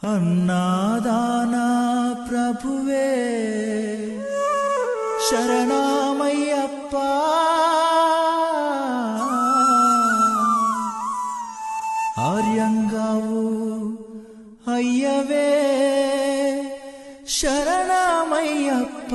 అన్నాదానా ప్రభువే శరణమయ్యప్ప ఆర్యంగావు అయ్యవే శరణమయ్యప్ప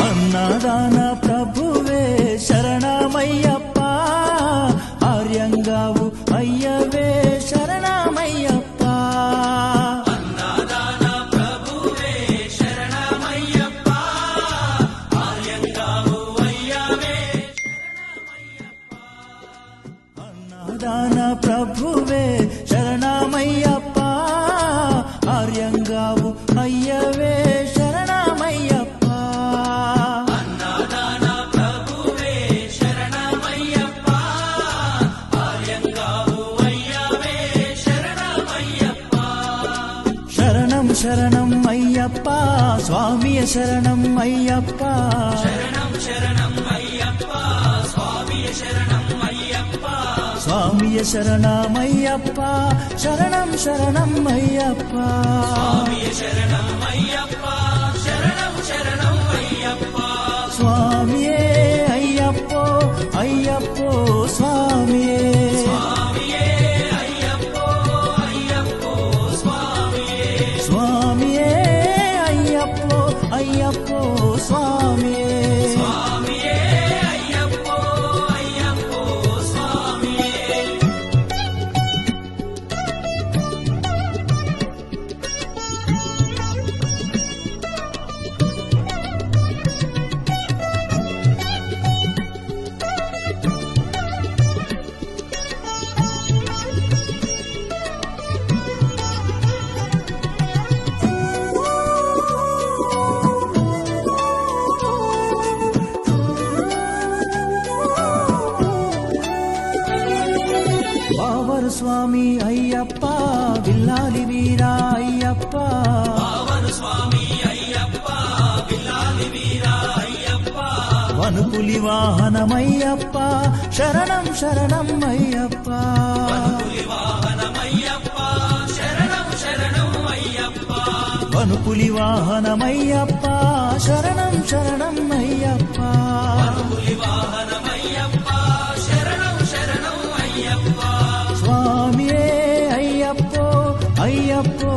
అన్నదాన ప్రభువే శరణమయ్యప్ప ఆర్యంగావు అయ్యవే శరణమయ్యప్ప అన్నదాన ప్రభువే శరణమయ్యప్ప ఆర్యంగావు అయ్యవే శరణమయ్యప్ప అన్నదాన ప్రభువే శరణమయ్యప్ప ఆర్యంగావు అయ్యవే శరణమయ్యప్ప అన్నదాన ప్రభువే శరణమయ్యప్ప ఆర్యంగావు అయ్యవే శరణమయ్యప్ప శరణం శరణం అయ్యప్ప స్వామియ శరణం అయ్యప్ప శరణం శరణం అయ్యప్ప స్వామియ శరణం అయ్యప్ప స్వామియ శరణమయ్యప్ప శరణం శరణం అయ్యప్ప స్వామియ శరణం అయ్యప్ప శరణం శరణం అయ్యప్ప స్వామియే అయ్యప్పో అయ్యప్పో స్వామియే స్వామియే అయ్యప్పో అయ్యప్పో స్వామియే స్వామియే అయ్యప్పో అయ్యప్పో స్వామియే స్వామియే అయ్యప్పో అయ్యప్పో స్వామియే బావరు స్వామి అయ్యప్ప విల్లాలి వీరా అయ్యప్ప పావన స్వామి అయ్యప్ప విల్లాలి వీరా అయ్యప్ప వనుపులి వాహనమయ్యప్ప శరణం శరణం అయ్యప్ప పులి వాహనమయ్యప్ప శరణం శరణం అయ్యప్ప వనుపులి వాహనమయ్యప్ప శరణం శరణం అయ్యప్ప పులి వాహనమయ్యప్ప శరణం శరణం అయ్యప్ప స్వామియే అయ్యప్పో అయ్యప్పో